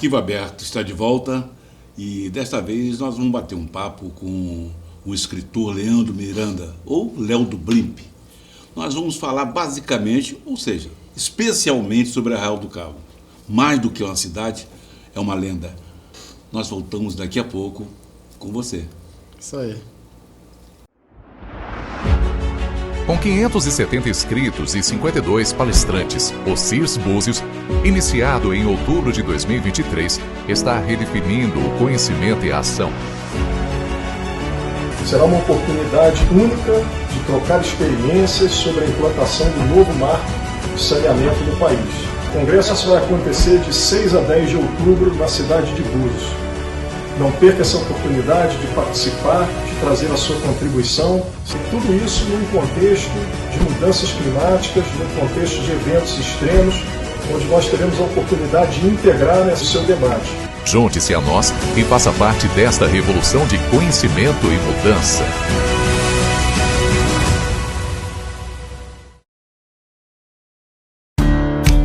Arquivo Aberto está de volta e desta vez nós vamos bater um papo com o escritor Leandro Miranda, ou Léo do Blimp. Nós vamos falar basicamente, ou seja, especialmente sobre Arraial do Cabo. Mais do que uma cidade, é uma lenda. Nós voltamos daqui a pouco com você. Isso aí. Com 570 inscritos e 52 palestrantes, o CIRS Búzios, iniciado em outubro de 2023, está redefinindo o conhecimento e a ação. Será uma oportunidade única de trocar experiências sobre a implantação do novo marco de saneamento no país. O congresso vai acontecer de 6 a 10 de outubro na cidade de Búzios. Não perca essa oportunidade de participar, de trazer a sua contribuição, tudo isso num contexto de mudanças climáticas, num contexto de eventos extremos, onde nós teremos a oportunidade de integrar nesse seu debate. Junte-se a nós e faça parte desta revolução de conhecimento e mudança.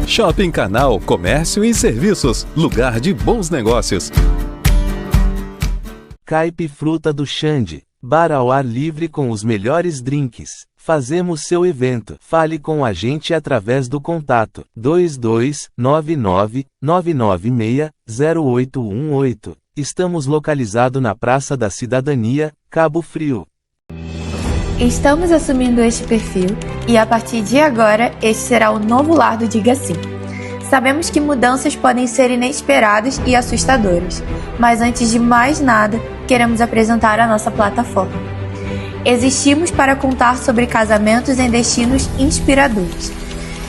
Shopping Canal, comércio e serviços, lugar de bons negócios. Caipifruta do Xande, bar ao ar livre com os melhores drinks. Fazemos seu evento. Fale com a gente através do contato 2299-996-0818. Estamos localizados na Praça da Cidadania, Cabo Frio. Estamos assumindo este perfil e a partir de agora este será o novo lar do Diga Sim. Sabemos que mudanças podem ser inesperadas e assustadoras, mas antes de mais nada, queremos apresentar a nossa plataforma. Existimos para contar sobre casamentos em destinos inspiradores.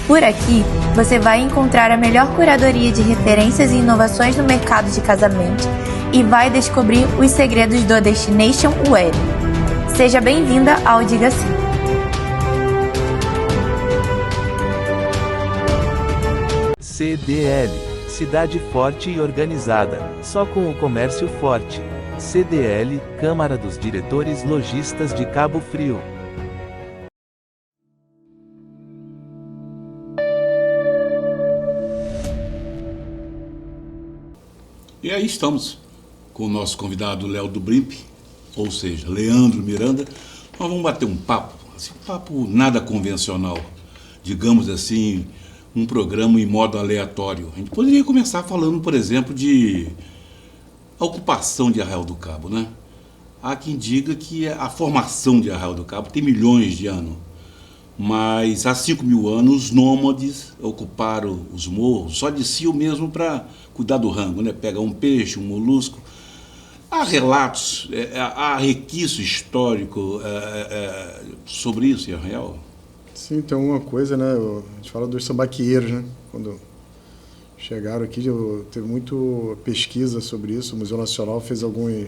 Por aqui, você vai encontrar a melhor curadoria de referências e inovações no mercado de casamento e vai descobrir os segredos do Destination Wedding. Seja bem-vinda ao Diga Sim. CDL, cidade forte e organizada, só com o comércio forte. CDL, Câmara dos Diretores Lojistas de Cabo Frio. E aí estamos com o nosso convidado Léo do Blimp, ou seja, Leandro Miranda. Nós vamos bater um papo, assim, um papo nada convencional, digamos assim, um programa em modo aleatório. A gente poderia começar falando, por exemplo, de a ocupação de Arraial do Cabo, né? Há quem diga que a formação de Arraial do Cabo tem milhões de anos, mas há 5.000 anos os nômades ocuparam os morros, só desciam mesmo para cuidar do rango, né? Pegar um peixe, um molusco. Há relatos, há requisito histórico sobre isso em Arraial? Sim, tem uma coisa, né? A gente fala dos sambaqueiros, né? Quando chegaram aqui, teve muita pesquisa sobre isso. O Museu Nacional fez alguns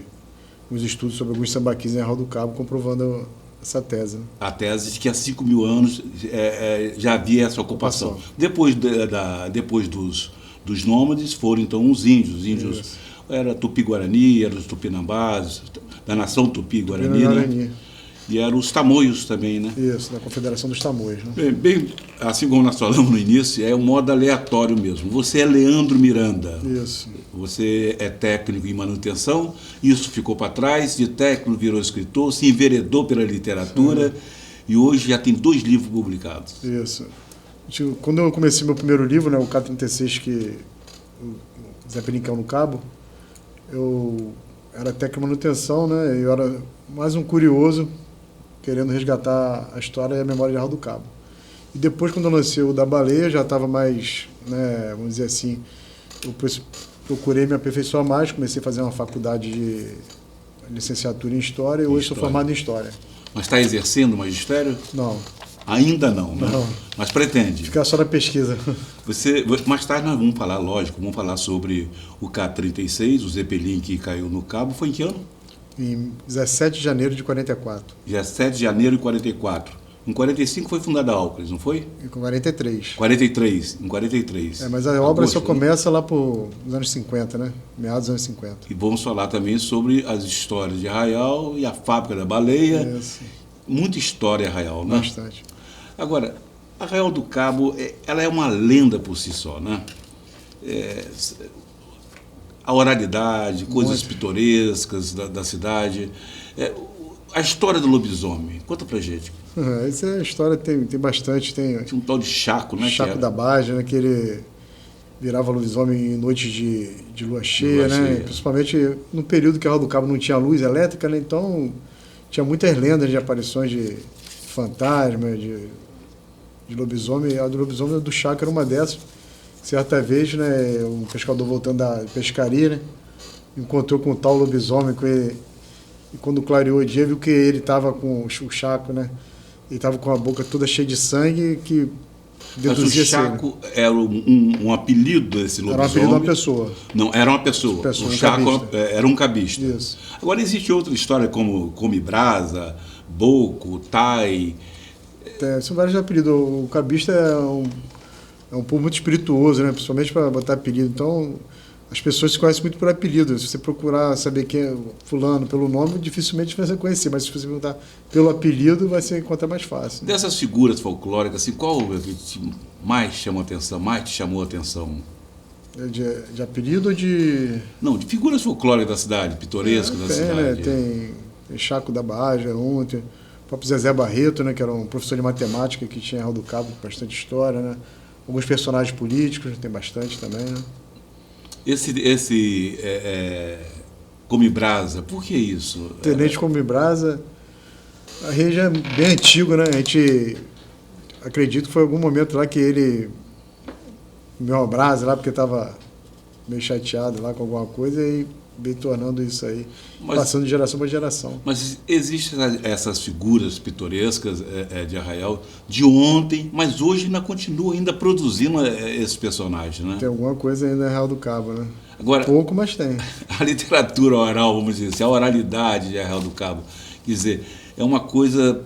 estudos sobre alguns sambaquis em Arraial do Cabo, comprovando essa tese. Né? A tese de que há 5.000 anos já havia essa ocupação. Depois dos nômades foram então os índios. Os índios era Tupi-Guarani, eram os Tupinambás, da nação Tupi-Guarani, né? E eram os tamoios também, né? Isso, da Confederação dos Tamoios. Né? Bem, assim como nós falamos no início, é um modo aleatório mesmo. Você é Leandro Miranda. Isso. Você é técnico em manutenção, isso ficou para trás, de técnico virou escritor, se enveredou pela literatura. Sim. E hoje já tem 2 livros publicados. Isso. Quando eu comecei meu primeiro livro, né, o K36, que o Zé Perincão no Cabo, eu era técnico em manutenção, né? Eu era mais um curioso, querendo resgatar a história e a memória de Arraial do Cabo. E depois, quando eu lancei o da Baleia, já estava mais, né, vamos dizer assim, eu procurei me aperfeiçoar mais, comecei a fazer uma faculdade de licenciatura em História e hoje sou formado em História. Mas está exercendo o magistério? Não. Ainda não, né? Não. Mas pretende? Ficar só na pesquisa. Mais tarde nós vamos falar, lógico, vamos falar sobre o K-36, o Zeppelin que caiu no Cabo. Foi em que ano? Em 17 de janeiro de 44. 17 de janeiro de 44. Em 45 foi fundada a Alcres, não foi? Em 43. 43, em 43. Mas a obra só começa lá nos anos 50, né? Meados dos anos 50. E vamos falar também sobre as histórias de Arraial e a fábrica da baleia. Isso. Muita história Arraial, né? Bastante. Agora, Arraial do Cabo, ela é uma lenda por si só, né? a oralidade, coisas pitorescas da cidade. A história do lobisomem, conta pra gente. Essa é a história, tem bastante. Tem Tinha um tal de Chaco, né? Chaco da Baja, né, que ele virava lobisomem em noites de lua cheia, né? cheia. Principalmente no período que a Arraial do Cabo não tinha luz elétrica, né? Então tinha muitas lendas de aparições de fantasma, de lobisomem. A do lobisomem do Chaco era uma dessas. Certa vez, né, um pescador voltando da pescaria, né, encontrou com o tal lobisomem com ele, e quando clareou o dia, viu que ele estava com o Chaco, né? Ele estava com a boca toda cheia de sangue, que Mas o deduzia Chaco era um apelido desse lobisomem? Era um apelido de uma pessoa. Não, era uma pessoa. O um Chaco cabista. era um cabista. Isso. Agora, existe outra história como Come Brasa, Boco, Tai. São vários apelidos. O cabista é um povo muito espirituoso, né? Principalmente para botar apelido. Então, as pessoas se conhecem muito por apelido. Se você procurar saber quem é fulano pelo nome, dificilmente você vai conhecer. Mas se você perguntar pelo apelido, vai se encontrar mais fácil. Né? Dessas figuras folclóricas, assim, qual mais chamou atenção, mais te chamou a atenção? De apelido ou de... Não, de figuras folclóricas da cidade, pitorescas da cidade. Né? Tem Chaco da Baja, ontem, o próprio Zezé Barreto, né? Que era um professor de matemática que tinha em Arraial do Cabo, bastante história, né? Alguns personagens políticos, tem bastante também, né? Esse Come Brasa, por que isso? Tenente Come Brasa, a rei já é bem antigo, né? A gente acredita que foi algum momento lá que ele comeu uma brasa lá, porque estava meio chateado lá com alguma coisa e veio tornando isso aí, passando de geração para geração. Mas existem essas figuras pitorescas de Arraial de ontem, mas hoje ainda continua ainda produzindo esses personagens, né? Tem alguma coisa ainda em Arraial do Cabo, né? Agora, pouco, mas tem. A literatura oral, vamos dizer assim, a oralidade de Arraial do Cabo, quer dizer, é uma coisa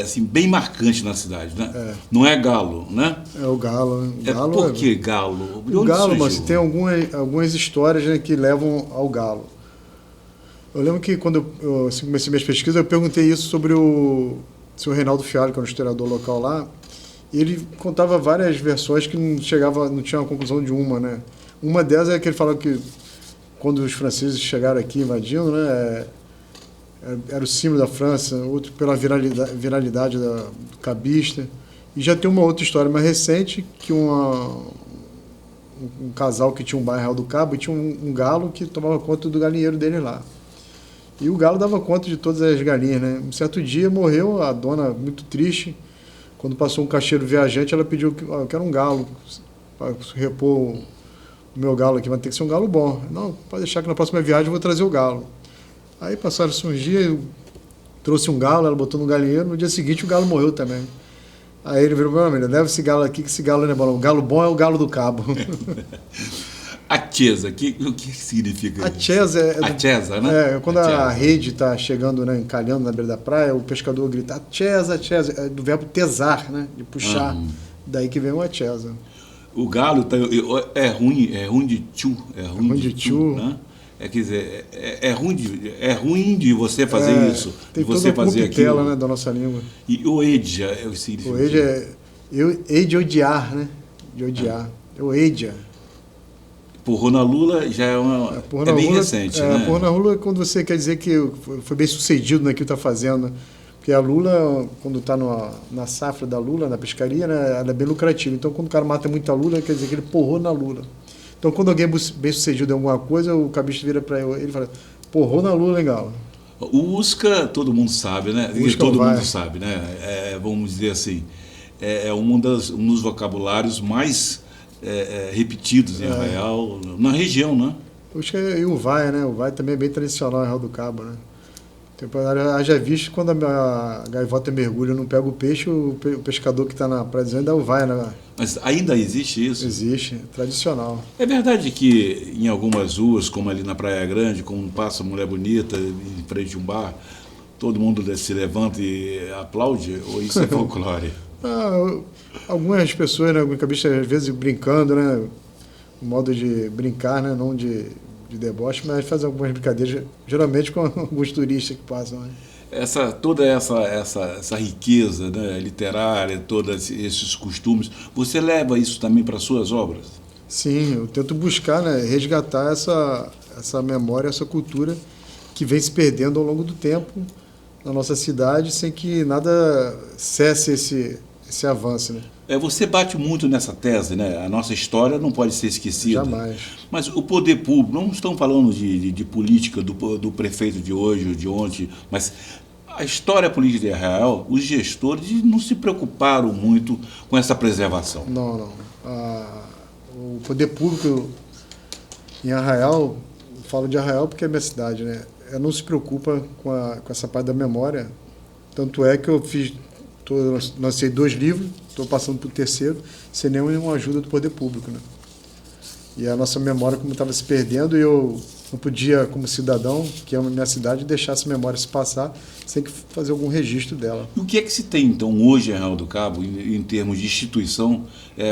assim, bem marcante na cidade, né? Não é galo, né? É o galo, né? Por que galo? O galo, mas tem algumas histórias, né, que levam ao galo. Eu lembro que quando eu comecei minhas pesquisas, eu perguntei isso sobre o senhor Reinaldo Fialho, que era um historiador local lá, e ele contava várias versões que não tinha uma conclusão de uma, né? Uma delas é que ele falava que quando os franceses chegaram aqui invadindo, né, era o símbolo da França, outro pela viralidade do cabista. E já tem uma outra história mais recente, que um casal que tinha um bairro em Arraial do Cabo e tinha um galo que tomava conta do galinheiro dele lá. E o galo dava conta de todas as galinhas, né? Um certo dia morreu a dona, muito triste. Quando passou um caixeiro viajante, ela pediu que eu quero um galo para repor o meu galo aqui, mas tem que ser um galo bom. Não, pode deixar que na próxima viagem eu vou trazer o galo. Aí passaram-se uns dias, eu trouxe um galo, ela botou no galinheiro, no dia seguinte o galo morreu também. Aí ele virou para mim, leva esse galo aqui, que esse galo não é bom. O galo bom é o galo do Cabo. A chesa, o que significa isso? A chesa, né? Quando a rede está chegando, né, encalhando na beira da praia, o pescador grita, a chesa, é do verbo tesar, né, de puxar. Daí que vem o chesa. O galo é ruim de tchu, né? Quer dizer, é ruim de você fazer isso, de você fazer aquilo. Né, da nossa língua. E o edia, o significado. O edia de odiar, né? De odiar. O edia. Porrou na Lula já é bem recente, né? Porrou na Lula é quando você quer dizer que foi bem sucedido naquilo que está fazendo. Porque a lula, quando está na safra da lula, na pescaria, né, ela é bem lucrativa. Então, quando o cara mata muita lula, quer dizer que ele porrou na lula. Então, quando alguém é bem sucedido em alguma coisa, o cabista vira para ele e fala, porrou na lula, legal. O Usca, todo mundo sabe, né? Todo mundo sabe, né? Vamos dizer assim, é um dos vocabulários mais repetidos em Arraial, na região, né? Usca e o vai, né? O vai também é bem tradicional em Arraial do Cabo, né? Haja visto quando a gaivota mergulha e não pega o peixe, o pescador que está na praia ainda vai, né? Mas ainda existe isso? Existe, tradicional. É verdade que em algumas ruas, como ali na Praia Grande, quando passa uma mulher bonita em frente a um bar, todo mundo se levanta e aplaude? Ou isso é folclore? Algumas pessoas, né, alguns cabistas, às vezes brincando, né? Um modo de brincar, né? Não de deboche, mas faz algumas brincadeiras, geralmente com alguns turistas que passam. Né? Toda essa riqueza, né, literária, todos esses costumes, você leva isso também para suas obras? Sim, eu tento buscar, né, resgatar essa memória, essa cultura que vem se perdendo ao longo do tempo na nossa cidade, sem que nada cesse esse avanço, né? Você bate muito nessa tese, né? A nossa história não pode ser esquecida. Jamais. Mas o poder público, não estamos falando de política do prefeito de hoje ou de ontem, mas a história política de Arraial, os gestores não se preocuparam muito com essa preservação. Não. O poder público em Arraial, eu falo de Arraial porque é minha cidade, né? Não se preocupa com essa parte da memória. Tanto é que eu lancei 2 livros, estou passando para o 3º, sem nenhuma ajuda do poder público, né? E a nossa memória, como estava se perdendo, eu não podia, como cidadão, que amo a minha cidade, deixar essa memória se passar sem que fazer algum registro dela. E o que é que se tem, então, hoje em Arraial do Cabo, em termos de instituição,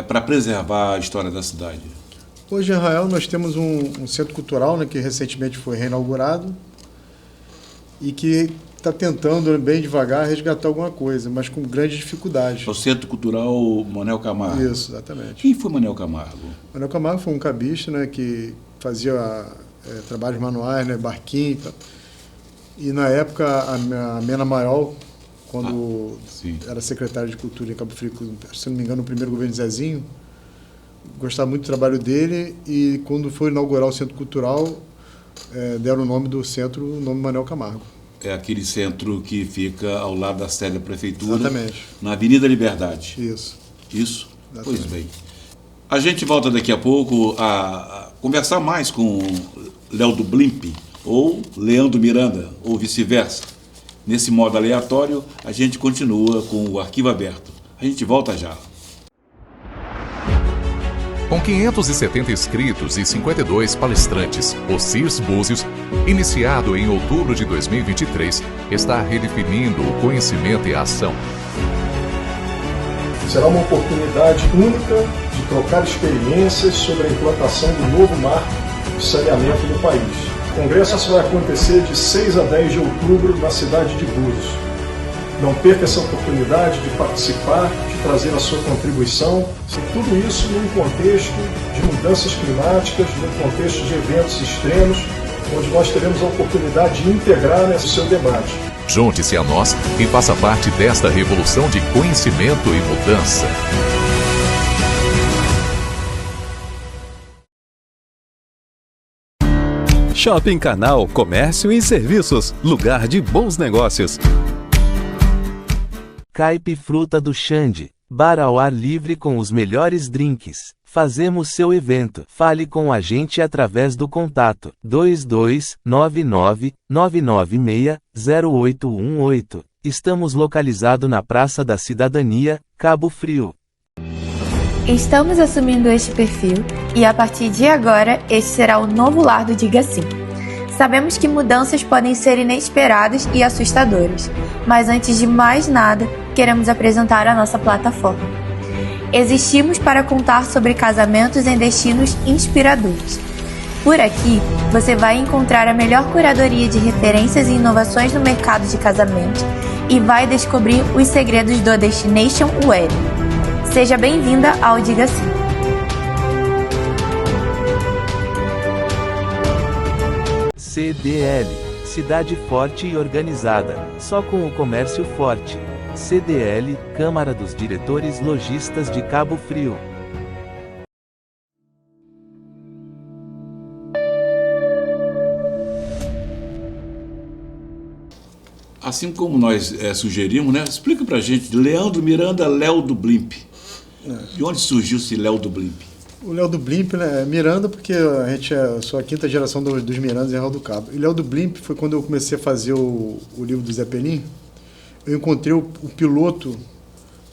para preservar a história da cidade? Hoje em Arraial nós temos um centro cultural, né, que recentemente foi reinaugurado e que está tentando, bem devagar, resgatar alguma coisa, mas com grande dificuldade. O Centro Cultural Manuel Camargo. Isso, exatamente. Quem foi Manuel Camargo? Manuel Camargo foi um cabista, né, que fazia trabalhos manuais, né, barquinho e tal. E na época a Mena Maior, quando era secretário de Cultura em Cabo Frio, se não me engano, no primeiro governo de Zezinho, gostava muito do trabalho dele, e quando foi inaugurar o Centro Cultural, deram o nome do centro, o nome Manuel Camargo. É aquele centro que fica ao lado da sede da prefeitura. Exatamente. Na Avenida Liberdade. Isso. Isso? Exatamente. Pois bem. A gente volta daqui a pouco a conversar mais com Léo do Blimp, ou Leandro Miranda, ou vice-versa. Nesse modo aleatório, a gente continua com o arquivo aberto. A gente volta já. Com 570 inscritos e 52 palestrantes, o CIRS Búzios, iniciado em outubro de 2023, está redefinindo o conhecimento e a ação. Será uma oportunidade única de trocar experiências sobre a implantação do novo marco de saneamento no país. O congresso vai acontecer de 6 a 10 de outubro na cidade de Búzios. Não perca essa oportunidade de participar, de trazer a sua contribuição, e tudo isso num contexto de mudanças climáticas, num contexto de eventos extremos, onde nós teremos a oportunidade de integrar nesse seu debate. Junte-se a nós e faça parte desta revolução de conhecimento e mudança. Shopping Canal Comércio e Serviços, lugar de bons negócios. Caipe Fruta do Xande, bar ao ar livre com os melhores drinks. Fazemos seu evento. Fale com a gente através do contato 2299-996-0818. Estamos localizados na Praça da Cidadania, Cabo Frio. Estamos assumindo este perfil e a partir de agora este será o novo lar do Diga Sim. Sabemos que mudanças podem ser inesperadas e assustadoras, mas antes de mais nada, queremos apresentar a nossa plataforma. Existimos para contar sobre casamentos em destinos inspiradores. Por aqui, você vai encontrar a melhor curadoria de referências e inovações no mercado de casamento e vai descobrir os segredos do Destination Wedding. Seja bem-vinda ao Diga Sim. CDL, cidade forte e organizada, só com o comércio forte. CDL, Câmara dos Diretores Lojistas de Cabo Frio. Assim como nós sugerimos, né? Explica pra gente, Leandro Miranda, Léo do Blimp. De onde surgiu esse Léo do Blimp? O Léo do Blimp, né, é Miranda, porque eu sou a 5ª geração dos Mirandas em Arraial do Cabo. E Léo do Blimp foi quando eu comecei a fazer o livro do Zeppelin. Eu encontrei o piloto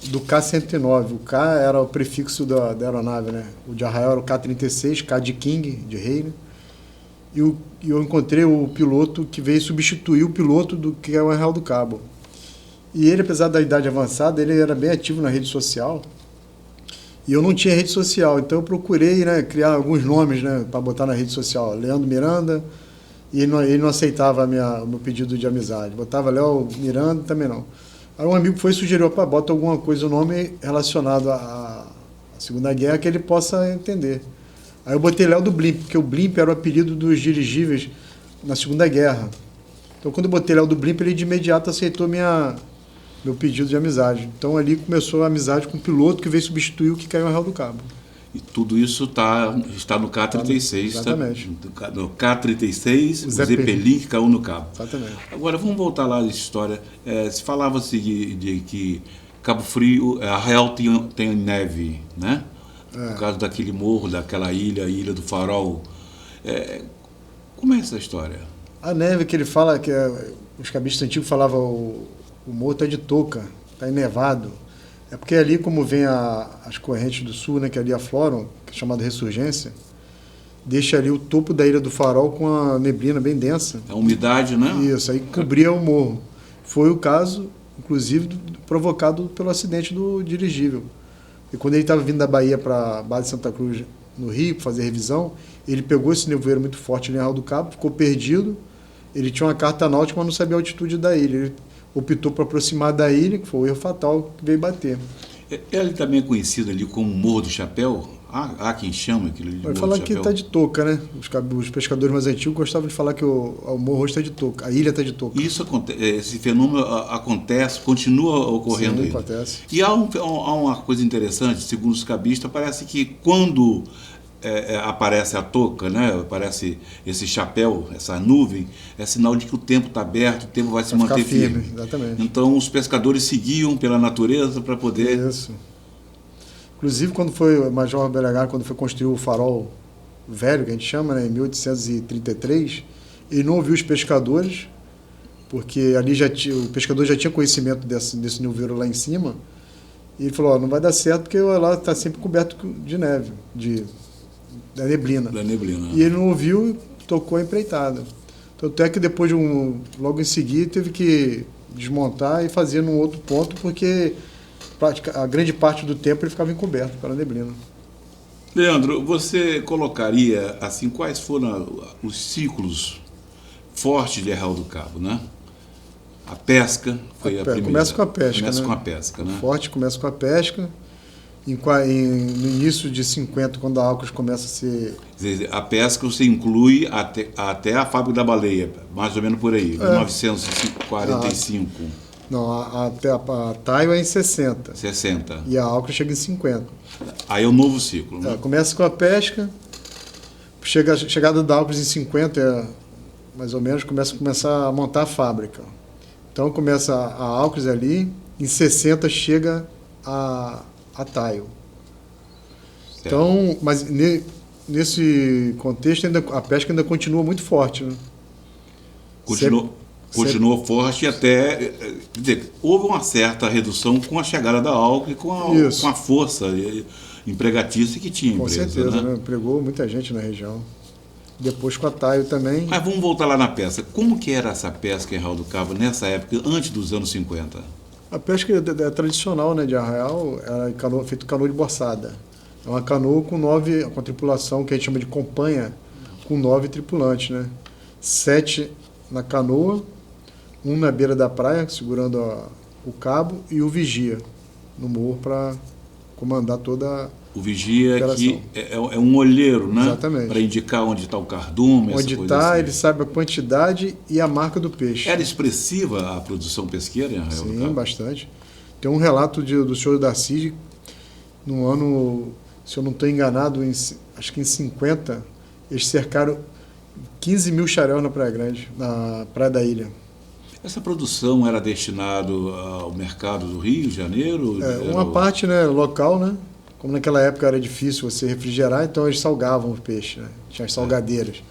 do K-109. O K era o prefixo da aeronave, né? O de Arraial era o K-36, K de King, de rei, né? E eu encontrei o piloto que veio substituir o piloto do que é o Arraial do Cabo. E ele, apesar da idade avançada, ele era bem ativo na rede social. E eu não tinha rede social, então eu procurei, né, criar alguns nomes, né, para botar na rede social. Leandro Miranda, e ele não aceitava o meu pedido de amizade. Botava Léo Miranda, também não. Aí um amigo foi e sugeriu, bota alguma coisa, o nome relacionado à Segunda Guerra, que ele possa entender. Aí eu botei Léo do Blimp, porque o Blimp era o apelido dos dirigíveis na Segunda Guerra. Então, quando eu botei Léo do Blimp, ele de imediato aceitou meu pedido de amizade. Então, ali começou a amizade com o piloto que veio substituir o que caiu em Arraial do Cabo. E tudo isso está no K-36. Exatamente. No K-36, o Zeppelin que caiu no Cabo. Exatamente. Agora, vamos voltar lá nessa história. Se falava-se de que Cabo Frio, Arraial tem neve, né? Por causa daquele morro, daquela ilha, a Ilha do Farol. Como é essa história? A neve que ele fala, os cabistas antigos falavam, o morro está de touca, está enevado. É porque ali, como vem as correntes do sul, né, que ali afloram, que é chamada Ressurgência, deixa ali o topo da Ilha do Farol com a neblina bem densa. A umidade, né? Isso, aí cobria o morro. Foi o caso, inclusive, provocado pelo acidente do dirigível. E quando ele estava vindo da Bahia para a base de Santa Cruz, no Rio, para fazer revisão, ele pegou esse nevoeiro muito forte em Arraial do Cabo, ficou perdido. Ele tinha uma carta náutica, mas não sabia a altitude da ilha. Ele optou por aproximar da ilha, que foi o erro fatal que veio bater. Ele também é conhecido ali como Morro do Chapéu. Há quem chama aquilo de Morro do Chapéu. Vai falar que está de touca, né? Os pescadores mais antigos gostavam de falar que o morro hoje está de touca, a ilha está de touca. Esse fenômeno acontece, continua ocorrendo. Sim, ainda. acontece. E há uma coisa interessante, segundo os cabistas, parece que quando aparece a touca, né? Aparece esse chapéu, essa nuvem, é sinal de que o tempo está aberto, o tempo vai se manter firme. Exatamente. Então os pescadores seguiam pela natureza para poder... Isso. Inclusive, quando foi o Major Belegar, quando foi construir o farol velho, que a gente chama, né, em 1833, ele não ouviu os pescadores, porque ali o pescador já tinha conhecimento desse nevoeiro lá em cima, e ele falou, não vai dar certo porque lá está sempre coberto de neve, da neblina. E ele não ouviu e tocou a empreitada. Tanto é que depois, logo em seguida, teve que desmontar e fazer num outro ponto, porque a grande parte do tempo ele ficava encoberto pela neblina. Leandro, você colocaria, assim, quais foram os ciclos fortes de Arraial do Cabo, né? A pesca foi a primeira. Começa com a pesca, Começa né? com a pesca, né? Forte começa com a pesca. No início de 50, quando a Alcos começa a ser... A pesca você inclui até a fábrica da baleia, mais ou menos por aí, 1945. Não, a Taio é em 60. 60. E a Alcos chega em 50. Aí é o novo ciclo, né? Começa com a pesca, chegada da Alcos em 50, mais ou menos, começa a montar a fábrica. Então começa a Alcos ali, em 60 chega a Taio. Então, mas nesse contexto a pesca ainda continua muito forte, né? Continuou forte até... Quer dizer, houve uma certa redução com a chegada da Alcos e com a força empregatícia que tinha a empresa. Com certeza, né? Empregou muita gente na região. Depois com a Taio também. Mas vamos voltar lá na pesca. Como que era essa pesca em Arraial do Cabo nessa época, antes dos anos 50? A pesca é tradicional, né, de Arraial, era feito canoa de borçada. É uma canoa com tripulação, que a gente chama de companhia, com 9 tripulantes, né? 7 na canoa, um na beira da praia, segurando o cabo, e o vigia no morro para comandar toda o vigia que é um olheiro, né? Exatamente. Para indicar onde está o cardume, onde está, assim. Ele sabe a quantidade e a marca do peixe. Era expressiva a produção pesqueira em Arraial do Cabo? Sim, bastante. Tem um relato do senhor Darcy, no ano, se eu não estou enganado, acho que em 50, eles cercaram 15 mil charéus na Praia Grande, na Praia da Ilha. Essa produção era destinada ao mercado do Rio de Janeiro? Uma parte, né, local, né? Como naquela época era difícil você refrigerar, então eles salgavam o peixe, né? Tinha as salgadeiras.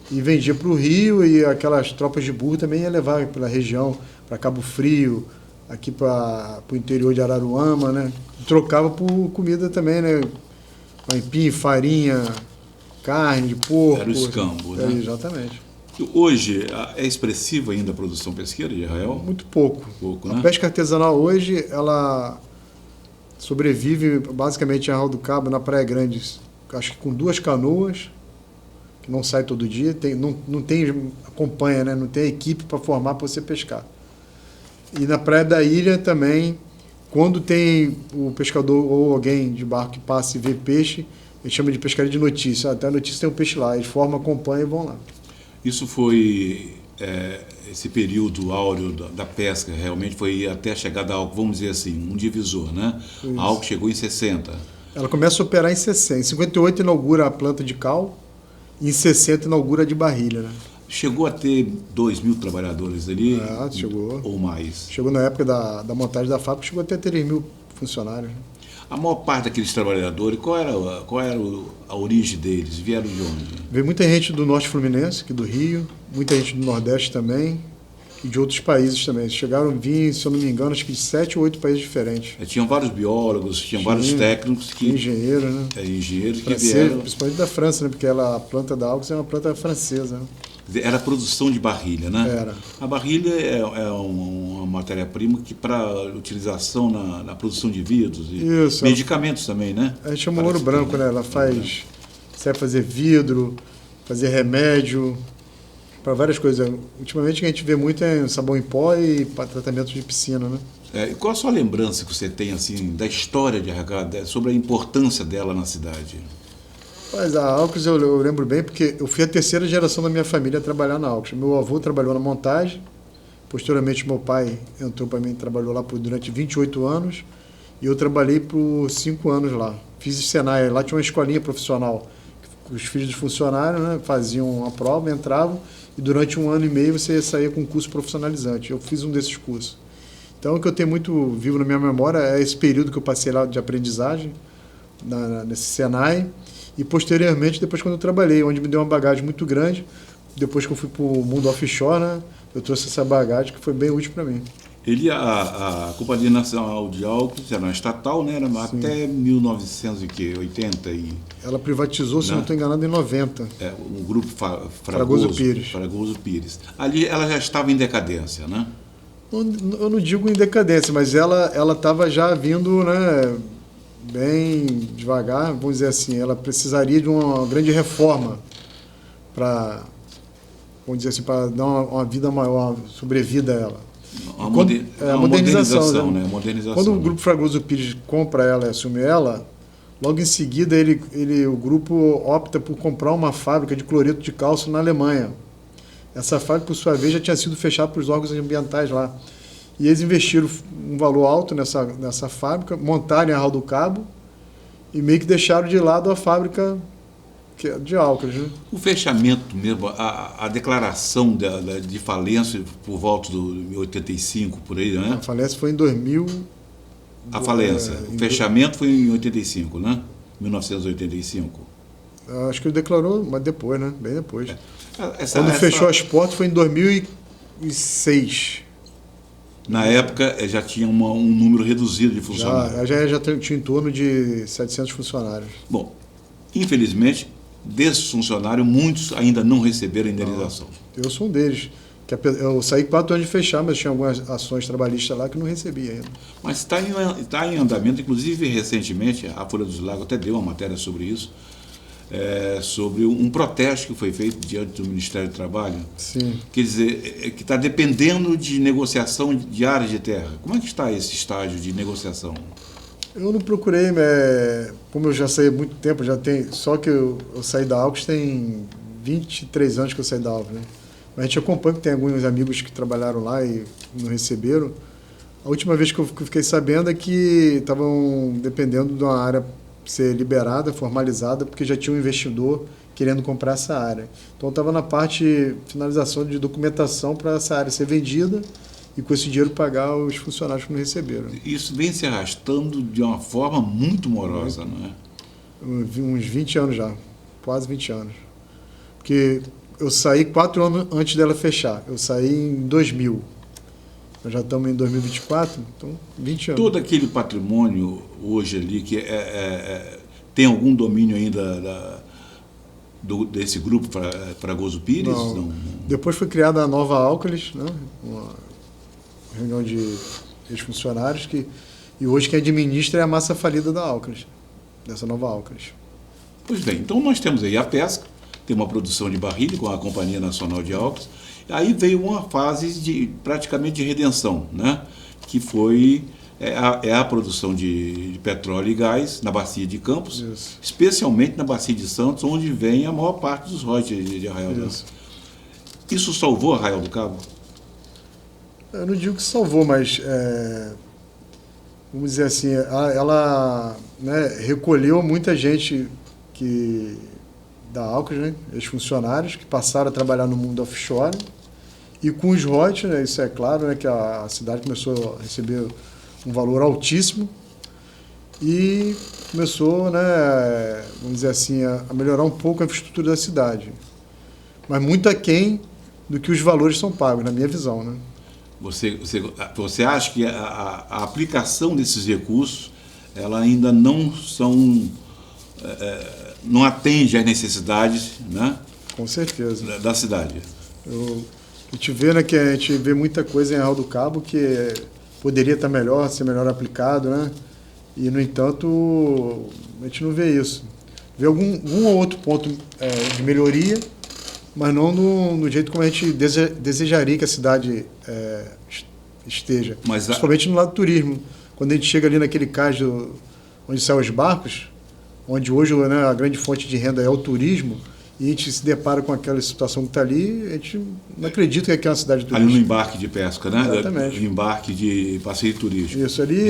E vendia para o Rio, e aquelas tropas de burro também ia levar pela região, para Cabo Frio, aqui para o interior de Araruama, né? E trocava por comida também, né? Aipim, farinha, carne de porco. Era o escambo, né? Exatamente. Hoje, é expressiva ainda a produção pesqueira de Arraial? Muito pouco. Né? A pesca artesanal hoje, ela sobrevive basicamente em Arraial do Cabo, na Praia Grande, acho que com 2 canoas, que não sai todo dia, não tem acompanha, né? Não tem equipe para formar para você pescar. E na Praia da Ilha também, quando tem o pescador ou alguém de barco que passa e vê peixe, a gente chama de pescaria de notícia. Até a notícia tem um peixe lá, eles formam, acompanham e vão lá. Isso foi, esse período áureo da pesca, realmente foi até a chegada da AUC, vamos dizer assim, um divisor, né? Isso. A AUC chegou em 60. Ela começa a operar em 60. Em 58 inaugura a planta de cal, e em 60 inaugura a de barrilha, né? Chegou a ter 2.000 trabalhadores ali? Chegou. Ou mais? Chegou na época da montagem da fábrica, chegou até 3.000 funcionários. Né? A maior parte daqueles trabalhadores, qual era a origem deles? Vieram de onde? Veio muita gente do Norte Fluminense, aqui do Rio, muita gente do Nordeste também, e de outros países também. Chegaram a vir, se eu não me engano, acho que de 7 ou 8 países diferentes. Tinham vários biólogos, tinham vários técnicos que... Engenheiros, né? Engenheiros que Francês, vieram... principalmente da França, né? Porque a planta da AUX é uma planta francesa. Né? Era a produção de barrilha, né? Era. A barrilha é uma matéria-prima que para utilização na produção de vidros e Isso, medicamentos também, né? A gente chama ouro branco, né? Ela faz... Serve fazer vidro, fazer remédio, para várias coisas. Ultimamente o que a gente vê muito é sabão em pó e para tratamento de piscina, né? E qual a sua lembrança que você tem, assim, da história de RH, sobre a importância dela na cidade? Mas a AUX eu lembro bem porque eu fui a terceira geração da minha família a trabalhar na AUX. Meu avô trabalhou na montagem, posteriormente meu pai entrou para mim e trabalhou lá durante 28 anos e eu trabalhei por 5 anos lá. Fiz o Senai, lá tinha uma escolinha profissional, os filhos dos funcionários, né, faziam a prova, entravam e durante 1 ano e meio você saía com um curso profissionalizante. Eu fiz um desses cursos. Então o que eu tenho muito vivo na minha memória é esse período que eu passei lá de aprendizagem nesse Senai. E posteriormente, depois quando eu trabalhei, onde me deu uma bagagem muito grande, depois que eu fui para o mundo offshore, né, eu trouxe essa bagagem que foi bem útil para mim. A Companhia Nacional de AUX era uma estatal, né, era até 1980 e... Ela privatizou, se não estou enganado, em 90. O grupo Fragoso Pires. Ali ela já estava em decadência, né? Eu não digo em decadência, mas ela estava já vindo, né, bem devagar, vamos dizer assim, ela precisaria de uma grande reforma para, vamos dizer assim, para dar uma vida maior, uma sobrevida a ela. A modernização, né? Modernização, quando o Grupo Fragoso Pires compra ela e assume ela, logo em seguida o grupo opta por comprar uma fábrica de cloreto de cálcio na Alemanha. Essa fábrica, por sua vez, já tinha sido fechada para os órgãos ambientais lá. E eles investiram um valor alto nessa fábrica, montaram a Arral do Cabo e meio que deixaram de lado a fábrica de álcools. Né? O fechamento mesmo, a declaração de falência por volta de 85, por aí, né? A falência foi em 2000. A falência. O fechamento foi em 85, né? 1985. Acho que ele declarou, mas depois, né? Bem depois. Quando fechou as portas foi em 2006. Na época já tinha um número reduzido de funcionários. Já tinha em torno de 700 funcionários. Bom, infelizmente, desses funcionários, muitos ainda não receberam a indenização. Eu sou um deles. Eu saí 4 anos de fechar, mas tinha algumas ações trabalhistas lá que não recebi ainda. Mas está em andamento, inclusive recentemente, a Folha dos Lagos até deu uma matéria sobre isso, sobre um protesto que foi feito diante do Ministério do Trabalho. Sim. Quer dizer, que está dependendo de negociação de áreas de terra. Como é que está esse estágio de negociação? Eu não procurei, como eu já saí há muito tempo, só que eu saí da AUX tem 23 anos que eu saí da AUX, né? Mas a gente acompanha que tem alguns amigos que trabalharam lá e não receberam. A última vez que eu fiquei sabendo é que estavam dependendo de uma área ser liberada, formalizada, porque já tinha um investidor querendo comprar essa área. Então estava na parte finalização de documentação para essa área ser vendida e com esse dinheiro pagar os funcionários que não receberam. Isso vem se arrastando de uma forma muito morosa, não é? Uns 20 anos já, quase 20 anos. Porque eu saí 4 anos antes dela fechar. Eu saí em 2000. Nós já estamos em 2024, então 20 anos. Todo aquele patrimônio hoje ali que tem algum domínio ainda desse grupo Fragoso Pires? Não. Depois foi criada a nova Álcalis, né? Uma reunião de ex-funcionários e hoje quem administra é a massa falida da Álcalis, dessa nova Álcalis. Pois bem, então nós temos aí a pesca, tem uma produção de barrilha com a Companhia Nacional de Álcalis. Aí veio uma fase praticamente de redenção, né? Que foi é a produção de petróleo e gás na bacia de Campos, Isso. especialmente na bacia de Santos, onde vem a maior parte dos royalties de Arraial do Cabo. Isso salvou Arraial do Cabo? Eu não digo que salvou, mas vamos dizer assim, ela, né, recolheu muita gente da Alcas, né, ex-funcionários que passaram a trabalhar no mundo offshore, e com os royalties, né, isso é claro, né, que a cidade começou a receber um valor altíssimo e começou, né, vamos dizer assim, a melhorar um pouco a infraestrutura da cidade, mas muito aquém do que os valores são pagos, na minha visão, né? Você acha que a aplicação desses recursos ela ainda não não atende às necessidades, né, Com certeza. da cidade? A gente vê, né, que a gente vê muita coisa em Arraial do Cabo que poderia estar melhor, ser melhor aplicado, né? E, no entanto, a gente não vê isso. Vê um ou outro ponto de melhoria, mas não no jeito como a gente desejaria que a cidade esteja. Principalmente no lado do turismo. Quando a gente chega ali naquele cais onde saem os barcos, onde hoje, né, a grande fonte de renda é o turismo, e a gente se depara com aquela situação que está ali, a gente não acredita que aqui é uma cidade turística. Ali no embarque de pesca, né? Exatamente. No embarque de passeio turístico. Isso, ali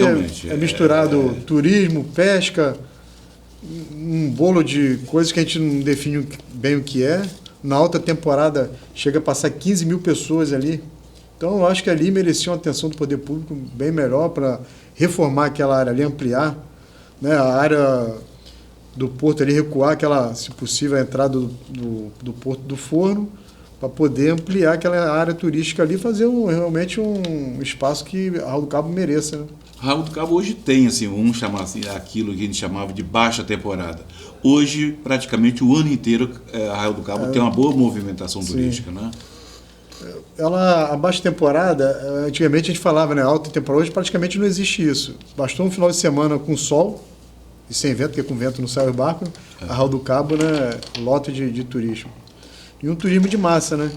é misturado turismo, pesca, um bolo de coisas que a gente não define bem o que é. Na alta temporada chega a passar 15 mil pessoas ali. Então eu acho que ali merecia uma atenção do poder público bem melhor para reformar aquela área ali, ampliar, né, a área do porto ali, recuar aquela, se possível, a entrada do Porto do Forno, para poder ampliar aquela área turística ali, fazer realmente um espaço que Arraial do Cabo mereça, né? Arraial do Cabo hoje tem, assim, vamos chamar assim, aquilo que a gente chamava de baixa temporada. Hoje, praticamente o ano inteiro, Arraial do Cabo tem uma boa movimentação turística, né? A baixa temporada, antigamente a gente falava, né, alta temporada, hoje praticamente não existe isso. Bastou um final de semana com sol e sem vento, porque com vento não sai o barco, Arraial do Cabo, né, lota de turismo. E um turismo de massa, né,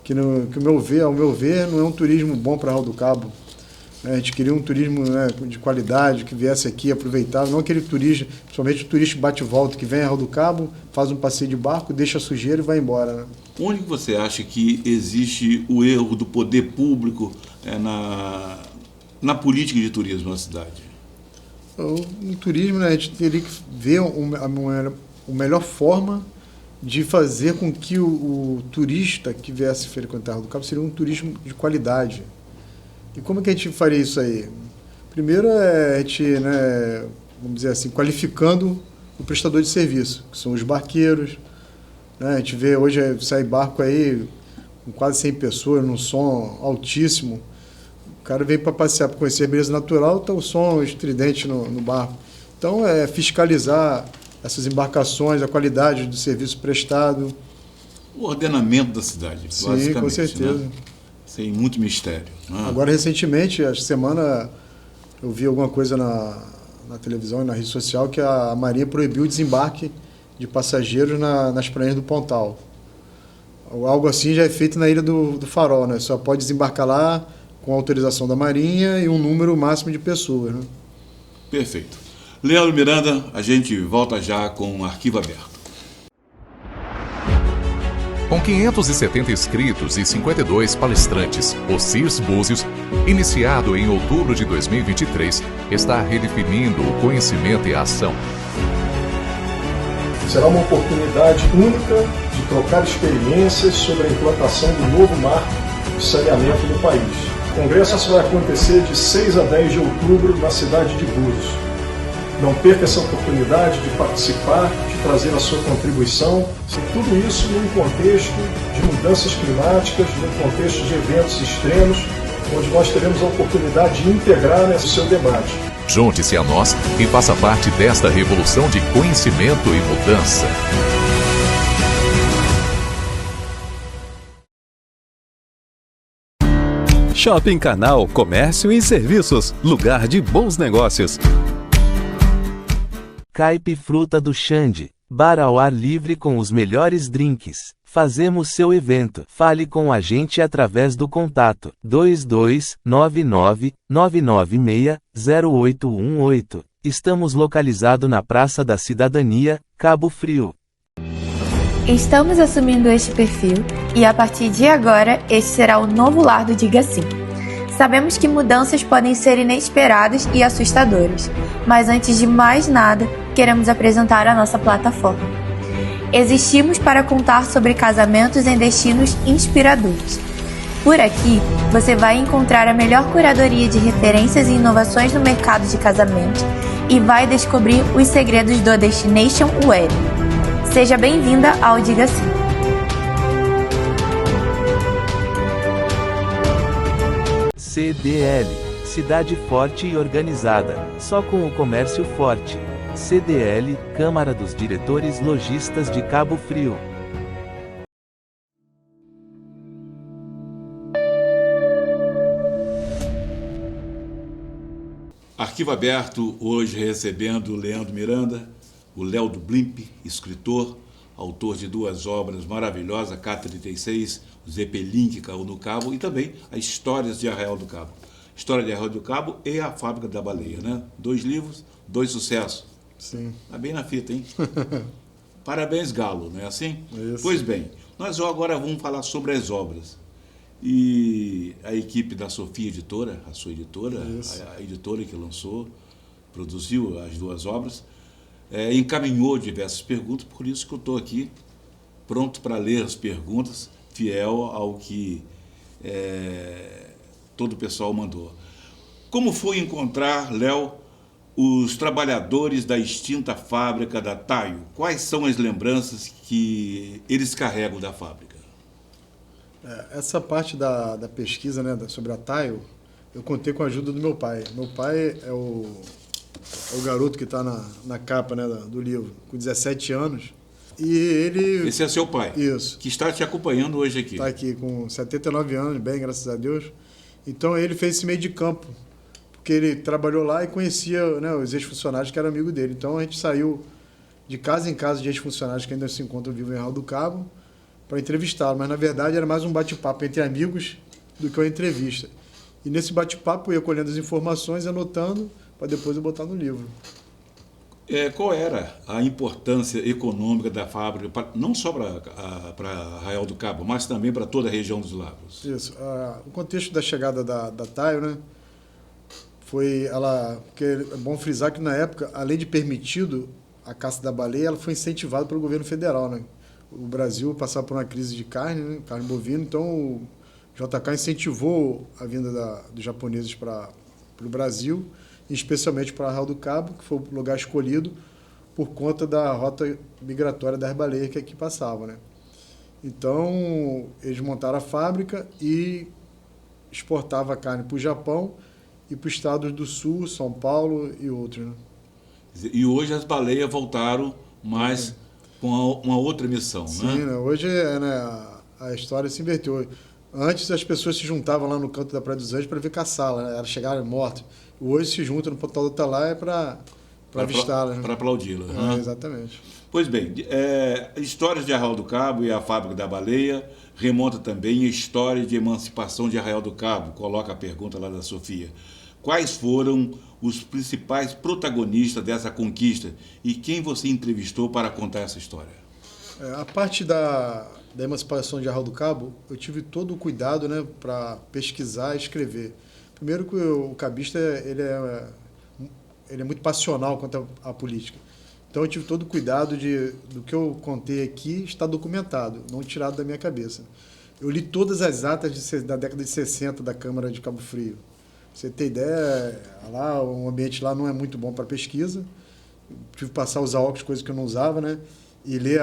que ao meu ver, não é um turismo bom para Arraial do Cabo. A gente queria um turismo, né, de qualidade, que viesse aqui, aproveitava, não aquele turista, principalmente o turista bate e volta, que vem a Arraial do Cabo, faz um passeio de barco, deixa a sujeira e vai embora, né? Onde que você acha que existe o erro do poder público na política de turismo na cidade? No turismo, né, a gente teria que ver a melhor forma de fazer com que o turista que viesse frequentar Arraial do Cabo seria um turismo de qualidade. E como é que a gente faria isso aí? Primeiro a gente, né, vamos dizer assim, qualificando o prestador de serviço, que são os barqueiros, né? A gente vê hoje sai barco aí com quase 100 pessoas, num som altíssimo. O cara vem para passear, para conhecer a beleza natural, tá o som estridente no barco. Então, fiscalizar essas embarcações, a qualidade do serviço prestado. O ordenamento da cidade, basicamente. Sim, com certeza. Né? Sem muito mistério. Né? Agora, recentemente, esta semana, eu vi alguma coisa na televisão e na rede social que a Marinha proibiu o desembarque de passageiros nas praias do Pontal. Algo assim já é feito na Ilha do Farol, né? Só pode desembarcar lá com autorização da Marinha e um número máximo de pessoas, né? Perfeito. Leandro Miranda, a gente volta já com o arquivo aberto. Com 570 inscritos e 52 palestrantes, o CIRS Búzios, iniciado em outubro de 2023, está redefinindo o conhecimento e a ação. Será uma oportunidade única de trocar experiências sobre a implantação do novo marco de saneamento no país. O congresso vai acontecer de 6 a 10 de outubro na cidade de Búzios. Não perca essa oportunidade de participar, de trazer a sua contribuição, e tudo isso num contexto de mudanças climáticas, num contexto de eventos extremos, onde nós teremos a oportunidade de integrar nesse seu debate. Junte-se a nós e faça parte desta revolução de conhecimento e mudança. Shopping Canal Comércio e Serviços, lugar de bons negócios. Caipe Fruta do Xande, bar ao ar livre com os melhores drinks. Fazemos seu evento. Fale com a gente através do contato 2299-996-0818. Estamos localizados na Praça da Cidadania, Cabo Frio. Estamos assumindo este perfil e a partir de agora este será o novo lar do Diga Sim. Sabemos que mudanças podem ser inesperadas e assustadoras, mas antes de mais nada, queremos apresentar a nossa plataforma. Existimos para contar sobre casamentos em destinos inspiradores. Por aqui, você vai encontrar a melhor curadoria de referências e inovações no mercado de casamento e vai descobrir os segredos do Destination Wedding. Seja bem-vinda ao Diga Sim. CDL, cidade forte e organizada, só com o comércio forte. CDL, Câmara dos Diretores Lojistas de Cabo Frio. Arquivo aberto, hoje recebendo o Leandro Miranda, o Léo do Blimp, escritor, autor de duas obras maravilhosas, K-36, o Zeppelin que caiu no Cabo, e também as Histórias de Arraial do Cabo. História de Arraial do Cabo e A Fábrica da Baleia, né? 2 livros, 2 sucessos. Sim. Tá bem na fita, hein? Parabéns, Galo, não é assim? Isso. Pois bem, nós agora vamos falar sobre as obras. E a equipe da Sofia Editora, a sua editora, a editora que lançou, produziu as duas obras, encaminhou diversas perguntas, por isso que eu estou aqui, pronto para ler as perguntas, fiel ao que todo o pessoal mandou. Como foi encontrar, Léo, os trabalhadores da extinta fábrica da Taio? Quais são as lembranças que eles carregam da fábrica? Essa parte da pesquisa, né, sobre a Taio, eu contei com a ajuda do meu pai. Meu pai é o garoto que está na capa, né, do livro, com 17 anos. E ele... Esse é seu pai? Isso. Que está te acompanhando hoje aqui. Está aqui com 79 anos, bem, graças a Deus. Então ele fez esse meio de campo, porque ele trabalhou lá e conhecia, né, os ex-funcionários que eram amigos dele. Então a gente saiu de casa em casa de ex-funcionários que ainda se encontram vivos em Arraial do Cabo para entrevistá-lo, mas na verdade era mais um bate-papo entre amigos do que uma entrevista. E nesse bate-papo eu ia colhendo as informações, anotando, para depois eu botar no livro. Qual era a importância econômica da fábrica, não só para Arraial do Cabo, mas também para toda a região dos lagos? Isso. O contexto da chegada da Taio, né, foi ela, porque é bom frisar que na época, além de permitido a caça da baleia, ela foi incentivada pelo governo federal, né? O Brasil passava por uma crise de carne, né, carne bovina, então o JK incentivou a vinda dos japoneses para o Brasil, especialmente para Arraial do Cabo, que foi o lugar escolhido por conta da rota migratória das baleias que aqui passavam, né? Então, eles montaram a fábrica e exportavam a carne para o Japão e para os estados do Sul, São Paulo e outros, né? E hoje as baleias voltaram mais com uma outra missão, Sim, né? Né? Hoje a história se inverteu. Antes as pessoas se juntavam lá no canto da Praia dos Anjos para ver caçá-la, né? Elas chegaram mortas. Hoje se juntam no Portal do Atalaia para avistá-la. Né? Para aplaudi-la. Né? Exatamente. Pois bem, Histórias de Arraial do Cabo e a Fábrica da Baleia remonta também a história de emancipação de Arraial do Cabo. Coloca a pergunta lá da Sofia. Quais foram os principais protagonistas dessa conquista e quem você entrevistou para contar essa história? A parte da emancipação de Arraial do Cabo, eu tive todo o cuidado, né, para pesquisar e escrever. Primeiro que o cabista ele é muito passional quanto à política. Então eu tive todo o cuidado do que eu contei aqui está documentado, não tirado da minha cabeça. Eu li todas as atas da década de 60 da Câmara de Cabo Frio. Pra você ter ideia, lá, o ambiente lá não é muito bom para pesquisa. Eu tive que passar a usar óculos, coisa que eu não usava, né? E ler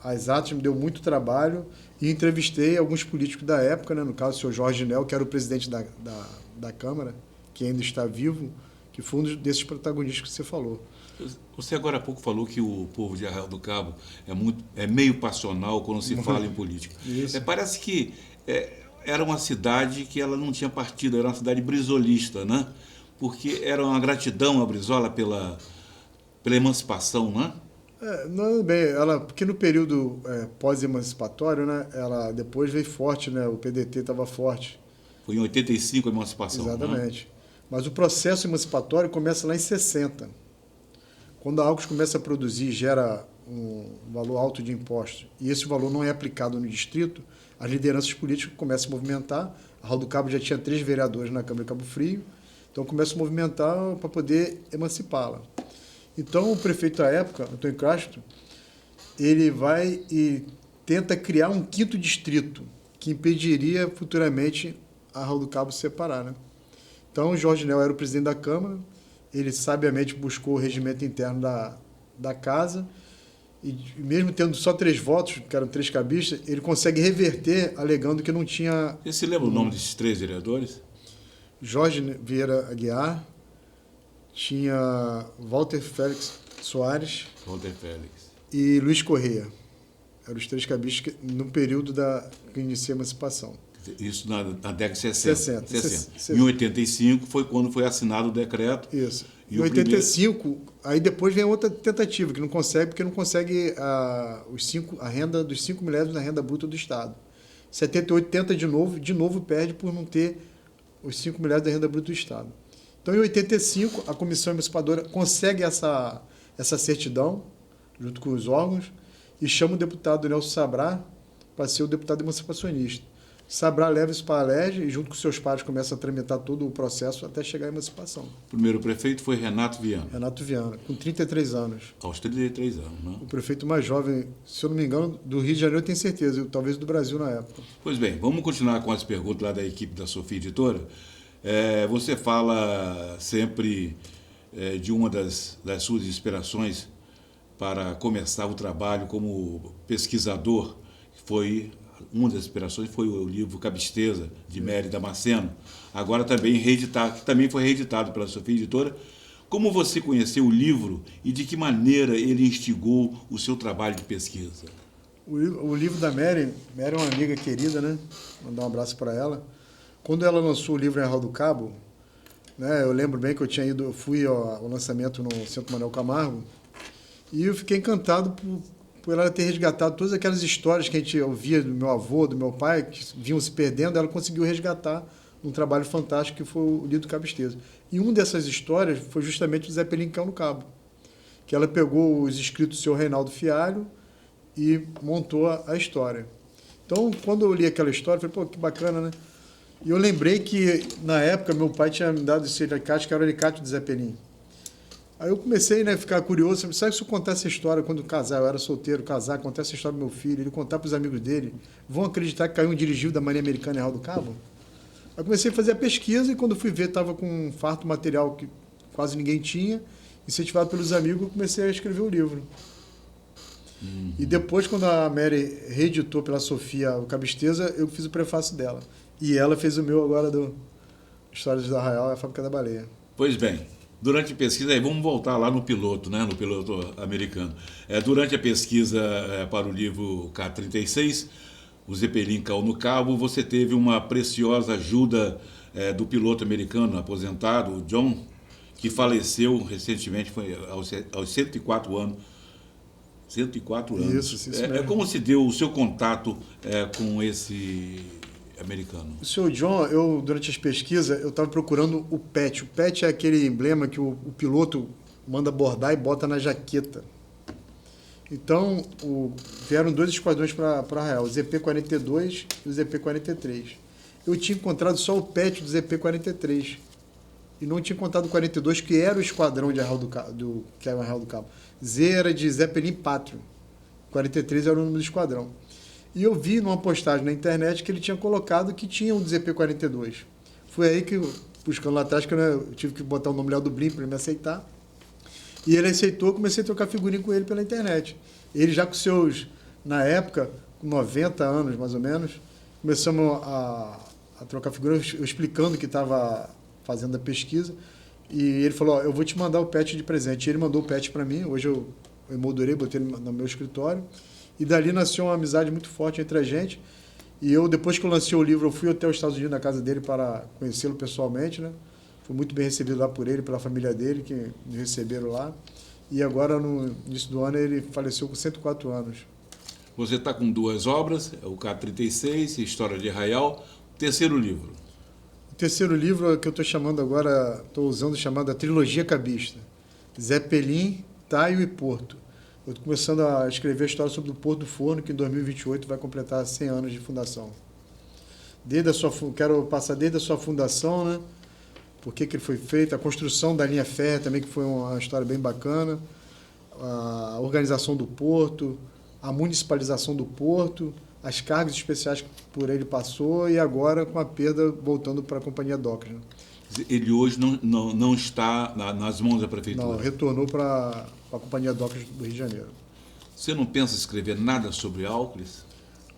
as atas me deu muito trabalho. E entrevistei alguns políticos da época, né? No caso o senhor Jorge Nel, que era o presidente da Câmara, que ainda está vivo, que foi um desses protagonistas que você falou. Você agora há pouco falou que o povo de Arraial do Cabo é meio passional quando se fala em política. Parece que era uma cidade que ela não tinha partido, era uma cidade brisolista, né? Porque era uma gratidão a Brizola pela emancipação, né? Não, bem, porque no período pós-emancipatório, né, ela depois veio forte, né, o PDT estava forte. Foi em 85 a emancipação. Exatamente. Né? Mas o processo emancipatório começa lá em 60. Quando a Alcos começa a produzir e gera um valor alto de impostos, e esse valor não é aplicado no distrito, as lideranças políticas começam a movimentar. A Arraial do Cabo já tinha 3 vereadores na Câmara de Cabo Frio, então começa a movimentar para poder emancipá-la. Então o prefeito à época, Antônio Castro, ele vai e tenta criar um 5º distrito que impediria futuramente a Arraial do Cabo se separar, né? Então o Jorge Nel era o presidente da Câmara, ele sabiamente buscou o regimento interno da casa, e mesmo tendo só 3 votos, que eram 3 cabistas, ele consegue reverter, alegando que não tinha... Você se lembra o nome desses 3 vereadores? Jorge Vieira Aguiar, tinha Walter Félix Soares e Luiz Correia. Eram os 3 cabistas no período que inicia a emancipação. Isso na década de 60. 60. Em 85 foi quando foi assinado o decreto. Isso. Em 85, aí depois vem outra tentativa, que não consegue, porque não consegue a renda dos 5 milhares na renda bruta do Estado. 78 tenta de novo perde por não ter os 5 milhares da renda bruta do Estado. Então, em 85, a Comissão Emancipadora consegue essa certidão, junto com os órgãos, e chama o deputado Nelson Sabrá para ser o deputado emancipacionista. Sabrá leva isso para a Alerj e, junto com seus pares, começa a tramitar todo o processo até chegar à emancipação. O primeiro prefeito foi Renato Viana. Renato Viana, com 33 anos. Aos 33 anos, né? O prefeito mais jovem, se eu não me engano, do Rio de Janeiro, eu tenho certeza, talvez do Brasil na época. Pois bem, vamos continuar com as perguntas lá da equipe da Sofia Editora. Você fala sempre de uma das suas inspirações para começar o trabalho como pesquisador, que foi... Uma das inspirações foi o livro Cabisteza, de Mary Damasceno, agora também reeditado, que também foi reeditado pela Sofia Editora. Como você conheceu o livro e de que maneira ele instigou o seu trabalho de pesquisa? O livro da Mary é uma amiga querida, né? Mandar um abraço para ela. Quando ela lançou o livro em Arraial do Cabo, né, eu lembro bem que eu fui ao lançamento no Centro Manuel Camargo, e eu fiquei encantado por ela ter resgatado todas aquelas histórias que a gente ouvia do meu avô, do meu pai, que vinham se perdendo. Ela conseguiu resgatar um trabalho fantástico que foi o livro do Cabisteza. E uma dessas histórias foi justamente o Zé Pelincão no Cabo, que ela pegou os escritos do seu Reinaldo Fialho e montou a história. Então, quando eu li aquela história, eu falei, pô, que bacana, né? E eu lembrei que, na época, meu pai tinha me dado esse alicate, que era o alicate do Zé Pelim. Aí eu comecei, né, a ficar curioso, sabe, se eu contar essa história quando casar, eu era solteiro, casar, contar essa história do meu filho, ele contar para os amigos dele, vão acreditar que caiu um dirigível da Marinha Americana em Arraial do Cabo? Aí eu comecei a fazer a pesquisa e quando fui ver, estava com um farto material que quase ninguém tinha, incentivado pelos amigos, eu comecei a escrever o livro. E depois, quando a Mary reeditou pela Sofia o Cabisteza, eu fiz o prefácio dela. E ela fez o meu agora do Histórias do Arraial e a Fábrica da Baleia. Pois bem. Durante a pesquisa, aí vamos voltar lá no piloto, né, no piloto americano. Durante a pesquisa para o livro K-36, o Zé Pelincão no Cabo, você teve uma preciosa ajuda do piloto americano aposentado, o John, que faleceu recentemente, foi aos 104 anos. 104 anos. Isso mesmo. Como se deu o seu contato com esse americano? O senhor John, durante as pesquisas, eu estava procurando o PET. O PET é aquele emblema que o piloto manda bordar e bota na jaqueta. Então, vieram 2 esquadrões para Arraial, o ZP-42 e o ZP-43. Eu tinha encontrado só o PET do ZP-43 e não tinha encontrado o 42, que era o esquadrão de Arraial que era o Arraial do Cabo. Z era de Zeppelin Pátrio, 43 era o nome do esquadrão. E eu vi numa postagem na internet que ele tinha colocado que tinha um ZP-42. Foi aí que, buscando lá atrás, que eu tive que botar o nome Léo do Blim para ele me aceitar. E ele aceitou, comecei a trocar figurinha com ele pela internet. Ele já com seus, na época, com 90 anos mais ou menos, começamos a trocar figurinha, eu explicando que estava fazendo a pesquisa. E ele falou, eu vou te mandar o PET de presente. E ele mandou o PET para mim, hoje eu emoldurei, botei ele no meu escritório. E dali nasceu uma amizade muito forte entre a gente. E eu, depois que eu lancei o livro, eu fui até os Estados Unidos, na casa dele, para conhecê-lo pessoalmente, né? Fui muito bem recebido lá por ele, pela família dele, que me receberam lá. e agora no início do ano ele faleceu com 104 anos. Você está com 2 obras, o K36, História de Arraial, terceiro livro. O terceiro livro que eu estou chamando agora, estou usando chamado a Trilogia Cabista. Zeppelin, Taio e Porto. Eu estou começando a escrever a história sobre o Porto do Forno, que em 2028 vai completar 100 anos de fundação. Quero passar desde a sua fundação, né? Por que ele foi feito, a construção da linha férrea também, que foi uma história bem bacana, a organização do porto, a municipalização do porto, as cargas especiais que por ele passou e agora com a perda voltando para a Companhia Docas. Né? Ele hoje não está nas mãos da Prefeitura? Não, retornou para a Companhia Docas do Rio de Janeiro. Você não pensa em escrever nada sobre Álcolis?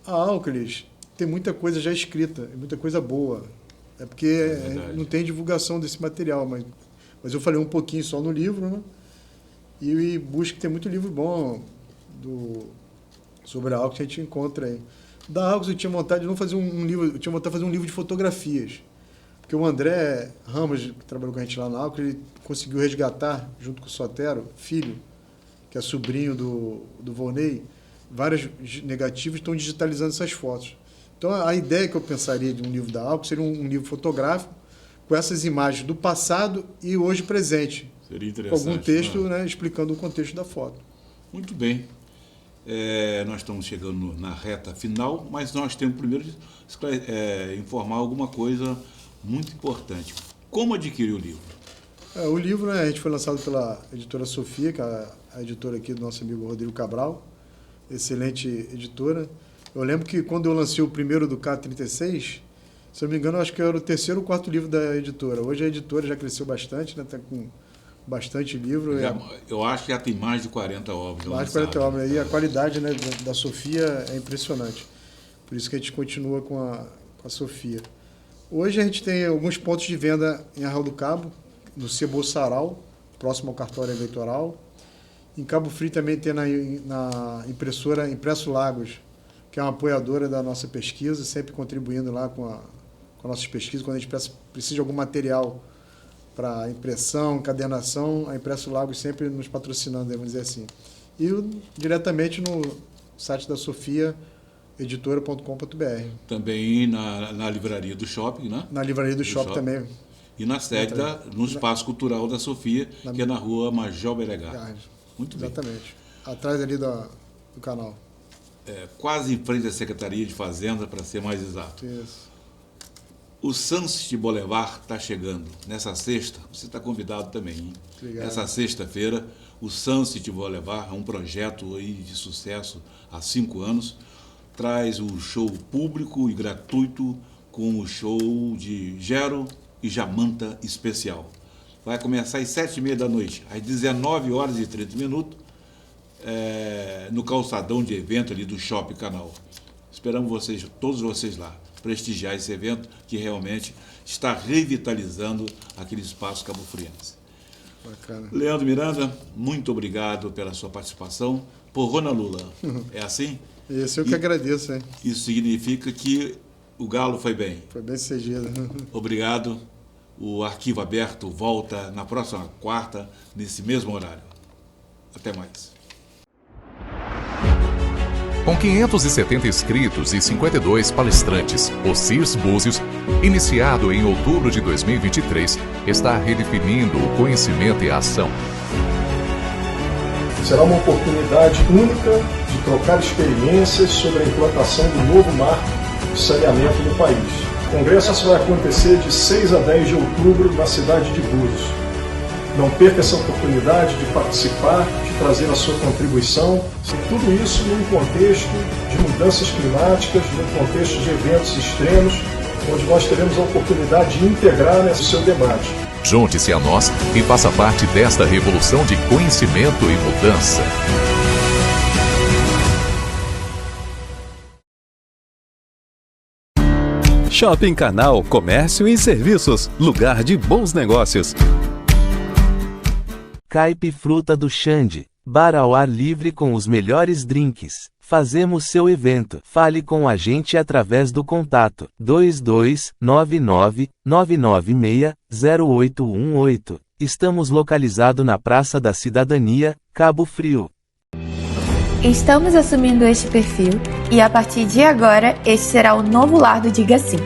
A Álcolis tem muita coisa já escrita, muita coisa boa. É porque não tem divulgação desse material, mas eu falei um pouquinho só no livro, né? E busco ter muito livro bom sobre a Álcolis que a gente encontra aí. Da Álcolis eu tinha vontade de não fazer um livro, eu tinha vontade de fazer um livro de fotografias. Porque o André Ramos, que trabalhou com a gente lá na Álcolis, ele conseguiu resgatar, junto com o Sotero, filho, que é sobrinho do Volney, vários negativos, estão digitalizando essas fotos. Então, a ideia que eu pensaria de um livro da Álcolis seria um livro fotográfico com essas imagens do passado e hoje presente. Seria interessante. Com algum texto, né, explicando o contexto da foto. Muito bem. Nós estamos chegando na reta final, mas nós temos primeiro de informar alguma coisa muito importante. Como adquirir o livro? O livro, né, a gente foi lançado pela editora Sofia, que é a editora aqui do nosso amigo Rodrigo Cabral, excelente editora. Eu lembro que quando eu lancei o primeiro do K36, se eu não me engano, acho que era o terceiro ou quarto livro da editora. Hoje a editora já cresceu bastante, né? Está com bastante livro. Eu acho que já tem mais de 40 obras. Mais de 40 obras. E a qualidade, né, da Sofia é impressionante. Por isso que a gente continua com a Sofia. Hoje a gente tem alguns pontos de venda em Arraial do Cabo, no Cebo Sarau, próximo ao cartório eleitoral. Em Cabo Frio também tem na impressora Impresso Lagos, que é uma apoiadora da nossa pesquisa, sempre contribuindo lá com nossas pesquisas. Quando a gente precisa de algum material para impressão, encadernação, a Impresso Lagos sempre nos patrocinando, vamos dizer assim. E diretamente no site da Sofia, editora.com.br. Também na livraria do shopping, né? Na livraria do shopping também. E na sede, no Espaço Cultural da Sofia, que é na rua Major Belegar. Muito bem. Exatamente. Atrás ali do canal. Quase em frente à Secretaria de Fazenda, para ser mais exato. Isso. O Sunset Boulevard está chegando. Nessa sexta, você está convidado também, hein? Obrigado. Nessa sexta-feira, o Sunset Boulevard é um projeto aí de sucesso há 5 anos. Traz um show público e gratuito com o show de Gero e Jamanta especial. Vai começar às 7h30 da noite, às 19h30, no calçadão de evento ali do Shopping Canal. Esperamos todos vocês lá, prestigiar esse evento que realmente está revitalizando aquele espaço cabofriense. Bacana. Leandro Miranda, muito obrigado pela sua participação. Porrona Lula, é assim? Isso eu que agradeço, hein? Isso significa que o Galo foi bem. Foi bem sucedido. Obrigado. O Arquivo Aberto volta na próxima quarta, nesse mesmo horário. Até mais. Com 570 inscritos e 52 palestrantes, o CIRS Búzios, iniciado em outubro de 2023, está redefinindo o conhecimento e a ação. Será uma oportunidade única de trocar experiências sobre a implantação do novo marco de saneamento no país. O congresso vai acontecer de 6 a 10 de outubro na cidade de Búzios. Não perca essa oportunidade de participar, de trazer a sua contribuição, e tudo isso num contexto de mudanças climáticas, num contexto de eventos extremos, onde nós teremos a oportunidade de integrar nesse seu debate. Junte-se a nós e faça parte desta revolução de conhecimento e mudança. Shopping Canal Comércio e Serviços, lugar de bons negócios. Caipe Fruta do Xande, bar ao ar livre com os melhores drinks. Fazemos seu evento. Fale com a gente através do contato 2299-996-0818. Estamos localizados na Praça da Cidadania, Cabo Frio. Estamos assumindo este perfil e a partir de agora este será o novo lar do Diga Sim.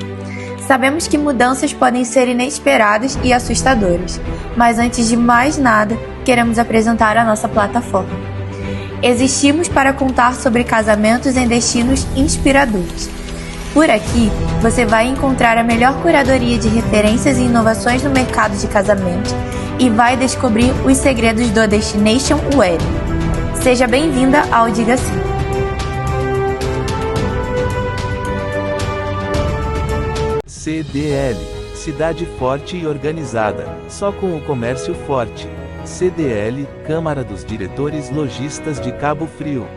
Sabemos que mudanças podem ser inesperadas e assustadoras, mas antes de mais nada, queremos apresentar a nossa plataforma. Existimos para contar sobre casamentos em destinos inspiradores. Por aqui, você vai encontrar a melhor curadoria de referências e inovações no mercado de casamento e vai descobrir os segredos do Destination Wedding. Seja bem-vinda ao Diga Sim. CDL, cidade forte e organizada, só com o comércio forte. CDL, Câmara dos Diretores Lojistas de Cabo Frio.